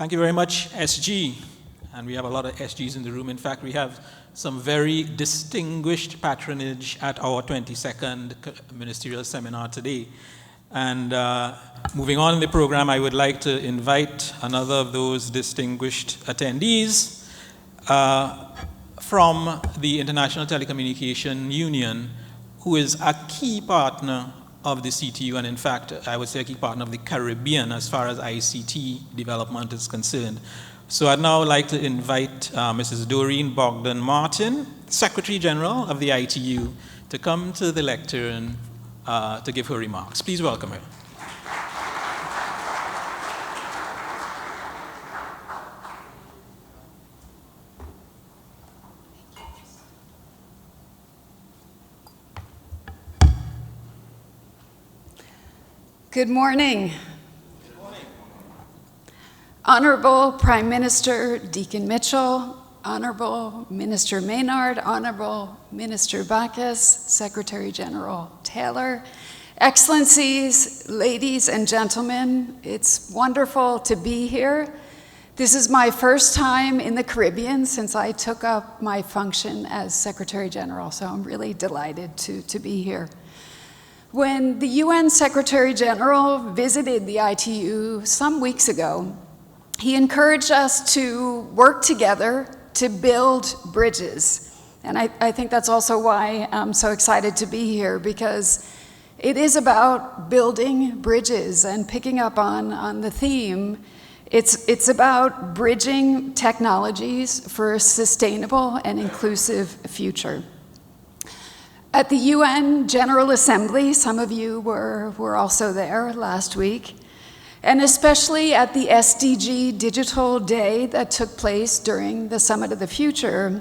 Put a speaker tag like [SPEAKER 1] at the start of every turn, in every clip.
[SPEAKER 1] Thank you very much, SG. And we have a lot of SGs in the room. In fact, we have some very distinguished patronage at our 22nd ministerial seminar today. And moving on in the program, I would like to invite another of those distinguished attendees from the International Telecommunication Union, who is a key partner of the CTU, and in fact, I would say a key partner of the Caribbean as far as ICT development is concerned. So I'd now like to invite Mrs. Doreen Martin, Secretary General of the ITU, to come to the lectern to give her remarks. Please welcome her.
[SPEAKER 2] Good morning. Honorable Prime Minister Deacon Mitchell, Honorable Minister Maynard, Honorable Minister Bacchus, Secretary General Taylor, Excellencies, ladies and gentlemen, it's wonderful to be here. This is my first time in the Caribbean since I took up my function as Secretary General, so I'm really delighted to be here. When the UN Secretary General visited the ITU some weeks ago, he encouraged us to work together to build bridges. And I think that's also why I'm so excited to be here, because it is about building bridges and picking up on the theme. It's about bridging technologies for a sustainable and inclusive future. At the UN General Assembly, some of you were also there last week, and especially at the SDG Digital Day that took place during the Summit of the Future,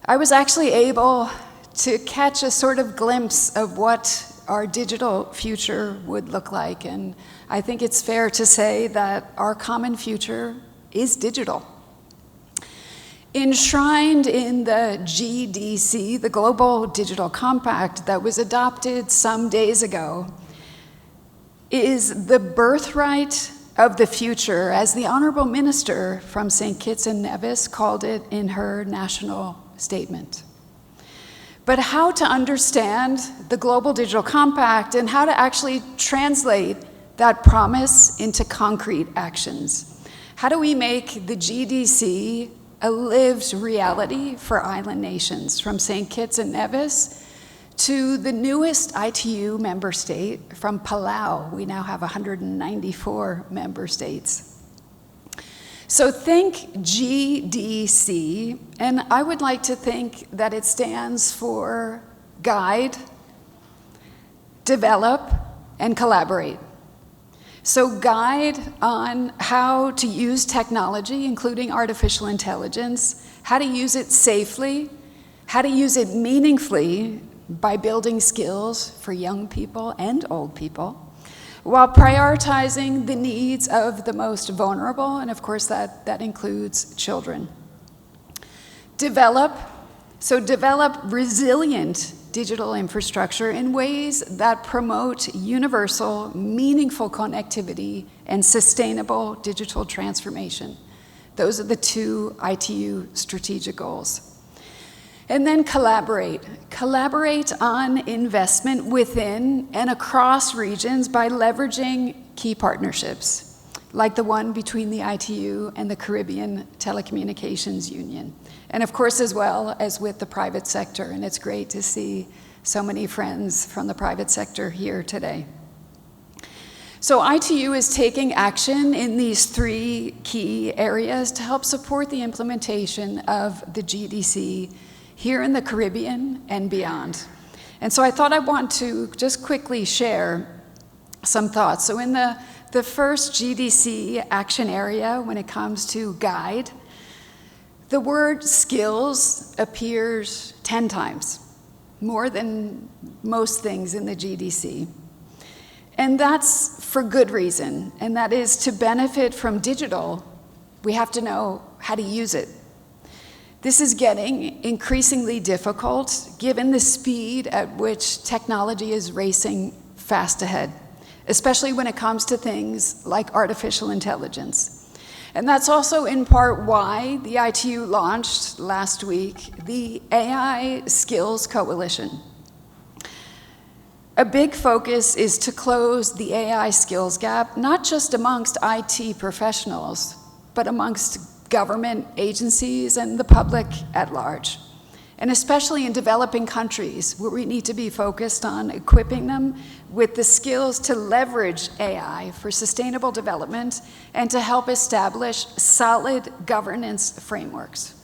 [SPEAKER 2] I was actually able to catch a sort of glimpse of what our digital future would look like. And I think it's fair to say that our common future is digital. Enshrined in the GDC, the Global Digital Compact that was adopted some days ago, is the birthright of the future, as the Honorable Minister from St. Kitts and Nevis called it in her national statement. But how to understand the Global Digital Compact and how to actually translate that promise into concrete actions? How do we make the GDC a lived reality for island nations, from St. Kitts and Nevis to the newest ITU member state, from Palau? We now have 194 member states. So think GDC, and I would like to think that it stands for guide, develop, and collaborate. So guide on how to use technology, including artificial intelligence, how to use it safely, how to use it meaningfully by building skills for young people and old people, while prioritizing the needs of the most vulnerable, and of course that includes children. Develop resilient digital infrastructure in ways that promote universal, meaningful connectivity and sustainable digital transformation. Those are the two ITU strategic goals. And then collaborate. Collaborate on investment within and across regions by leveraging key partnerships, like the one between the ITU and the Caribbean Telecommunications Union. And of course, as well as with the private sector, and it's great to see so many friends from the private sector here today. So ITU is taking action in these three key areas to help support the implementation of the GDC here in the Caribbean and beyond. And so I thought I want to just quickly share some thoughts. So in the first GDC action area, when it comes to guide, the word skills appears 10 times, more than most things in the GDC. And that's for good reason, and that is to benefit from digital, we have to know how to use it. This is getting increasingly difficult given the speed at which technology is racing fast ahead, especially when it comes to things like artificial intelligence. And that's also in part why the ITU launched last week the AI Skills Coalition. A big focus is to close the AI skills gap, not just amongst IT professionals, but amongst government agencies and the public at large. And especially in developing countries where we need to be focused on equipping them with the skills to leverage AI for sustainable development and to help establish solid governance frameworks.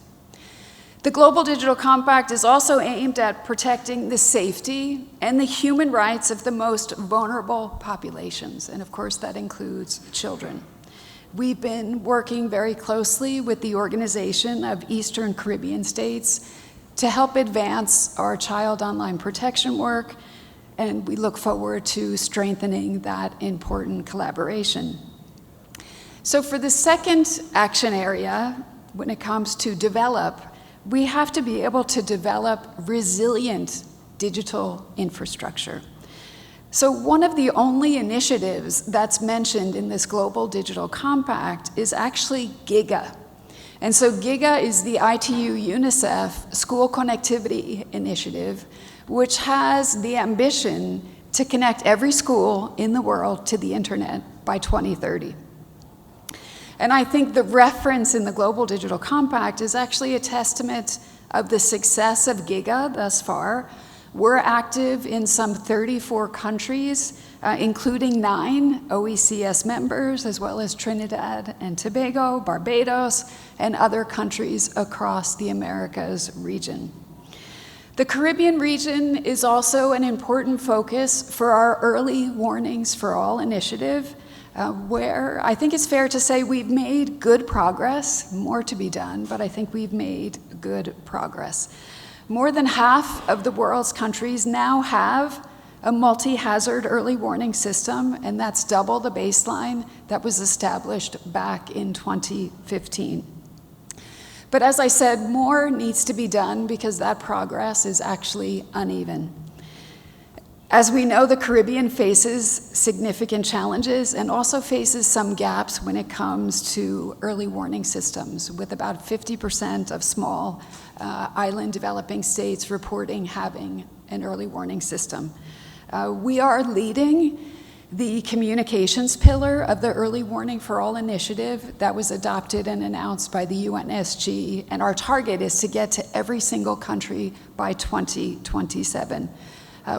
[SPEAKER 2] The Global Digital Compact is also aimed at protecting the safety and the human rights of the most vulnerable populations, and of course that includes children. We've been working very closely with the Organization of Eastern Caribbean States to help advance our child online protection work, and we look forward to strengthening that important collaboration. So for the second action area, when it comes to develop, we have to be able to develop resilient digital infrastructure. So one of the only initiatives that's mentioned in this Global Digital Compact is actually GIGA. And so GIGA is the ITU UNICEF School Connectivity Initiative, which has the ambition to connect every school in the world to the internet by 2030. And I think the reference in the Global Digital Compact is actually a testament of the success of GIGA thus far. We're active in some 34 countries, including 9 OECS members, as well as Trinidad and Tobago, Barbados, and other countries across the Americas region. The Caribbean region is also an important focus for our Early Warnings for All initiative, where I think it's fair to say we've made good progress, more to be done, but I think we've made good progress. More than half of the world's countries now have a multi-hazard early warning system, and that's double the baseline that was established back in 2015. But as I said, more needs to be done because that progress is actually uneven. As we know, the Caribbean faces significant challenges and also faces some gaps when it comes to early warning systems, with about 50% of small island developing states reporting having an early warning system. We are leading the communications pillar of the Early Warning for All initiative that was adopted and announced by the UNSG, and our target is to get to every single country by 2027.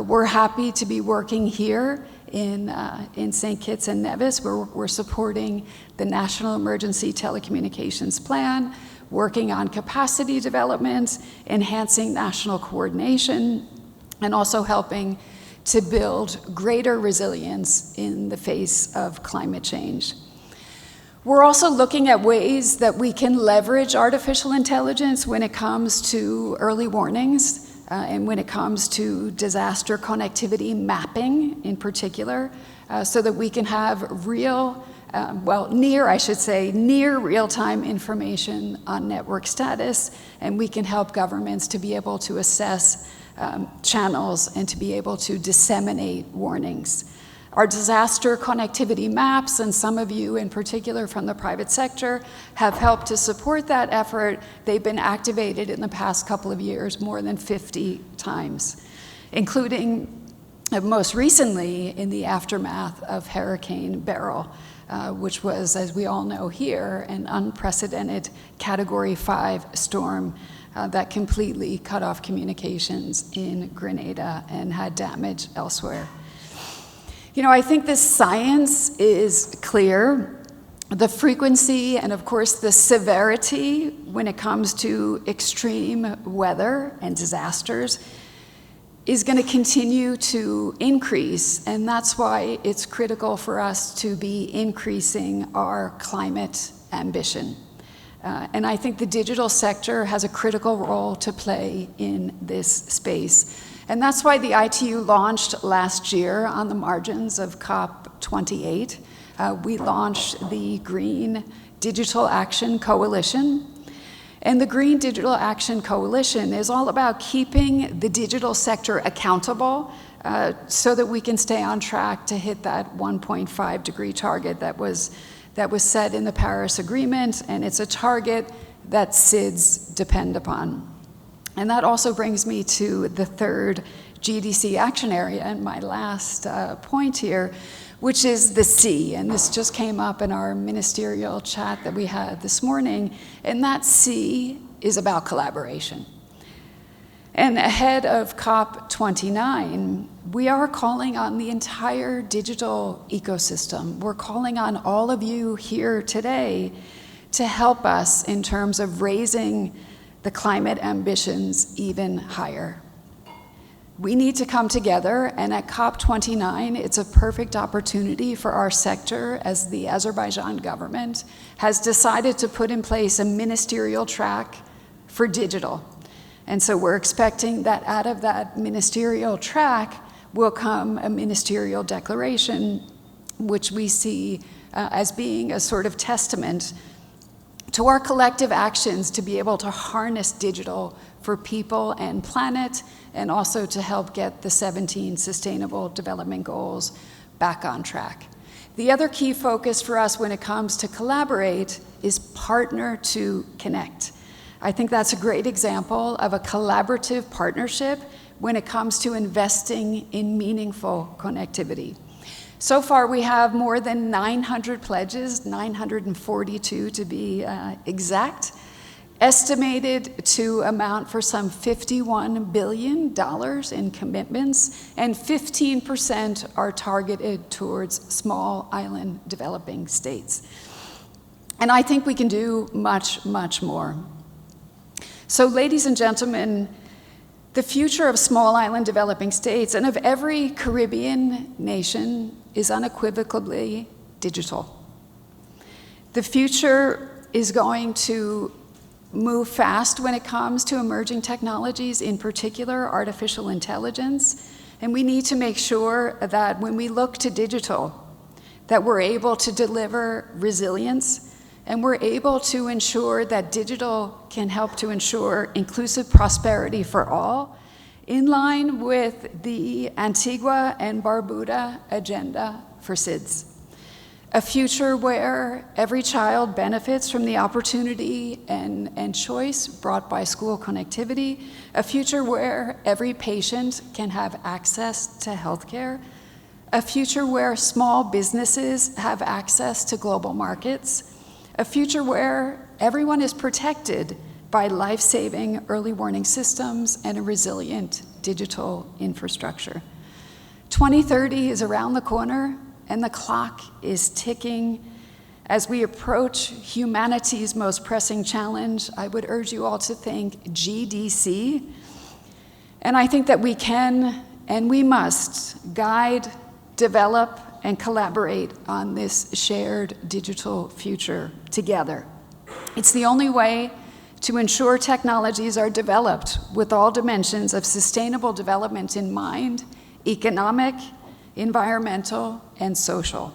[SPEAKER 2] We're happy to be working here in St. Kitts and Nevis, where we're supporting the National Emergency Telecommunications Plan, working on capacity development, enhancing national coordination, and also helping to build greater resilience in the face of climate change. We're also looking at ways that we can leverage artificial intelligence when it comes to early warnings, and when it comes to disaster connectivity mapping in particular, so that we can have near real-time information on network status, and we can help governments to be able to assess channels and to be able to disseminate warnings. Our disaster connectivity maps, and some of you in particular from the private sector, have helped to support that effort. They've been activated in the past couple of years more than 50 times, including most recently in the aftermath of Hurricane Beryl, which was, as we all know here, an unprecedented Category 5 storm that completely cut off communications in Grenada and had damage elsewhere. You know, I think the science is clear. The frequency and, of course, the severity when it comes to extreme weather and disasters is going to continue to increase, and that's why it's critical for us to be increasing our climate ambition. And I think the digital sector has a critical role to play in this space. And that's why the ITU launched last year on the margins of COP28. We launched the Green Digital Action Coalition. And the Green Digital Action Coalition is all about keeping the digital sector accountable so that we can stay on track to hit that 1.5 degree target that was that was set in the Paris Agreement, and it's a target that SIDS depend upon. And that also brings me to the third GDC action area and my last point here, which is the C. And this just came up in our ministerial chat that we had this morning. And that C is about collaboration. And ahead of COP29, we are calling on the entire digital ecosystem. We're calling on all of you here today to help us in terms of raising the climate ambitions even higher. We need to come together, and at COP29, it's a perfect opportunity for our sector, as the Azerbaijan government has decided to put in place a ministerial track for digital. And so we're expecting that out of that ministerial track will come a ministerial declaration, which we see as being a sort of testament to our collective actions to be able to harness digital for people and planet, and also to help get the 17 Sustainable Development Goals back on track. The other key focus for us when it comes to collaborate is partner to connect. I think that's a great example of a collaborative partnership when it comes to investing in meaningful connectivity. So far, we have more than 900 pledges, 942 to be exact, estimated to amount for some $51 billion in commitments, and 15% are targeted towards small island developing states. And I think we can do much, much more. So, ladies and gentlemen, the future of small island developing states and of every Caribbean nation is unequivocally digital. The future is going to move fast when it comes to emerging technologies, in particular artificial intelligence, and we need to make sure that when we look to digital, that we're able to deliver resilience, and we're able to ensure that digital can help to ensure inclusive prosperity for all, in line with the Antigua and Barbuda agenda for SIDS. A future where every child benefits from the opportunity and choice brought by school connectivity. A future where every patient can have access to healthcare. A future where small businesses have access to global markets. A future where everyone is protected by life-saving early warning systems and a resilient digital infrastructure. 2030 is around the corner, and the clock is ticking. As we approach humanity's most pressing challenge, I would urge you all to think GDC. And I think that we can and we must guide, develop, and collaborate on this shared digital future together. It's the only way to ensure technologies are developed with all dimensions of sustainable development in mind: economic, environmental, and social.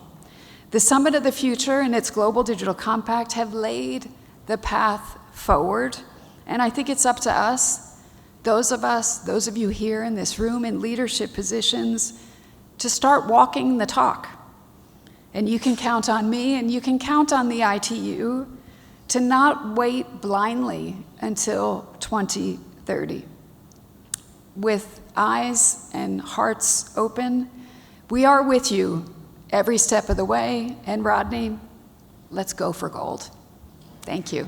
[SPEAKER 2] The Summit of the Future and its Global Digital Compact have laid the path forward, and I think it's up to us, those of you here in this room in leadership positions, to start walking the talk. And you can count on me, and you can count on the ITU to not wait blindly until 2030. With eyes and hearts open, we are with you every step of the way. And Rodney, let's go for gold. Thank you.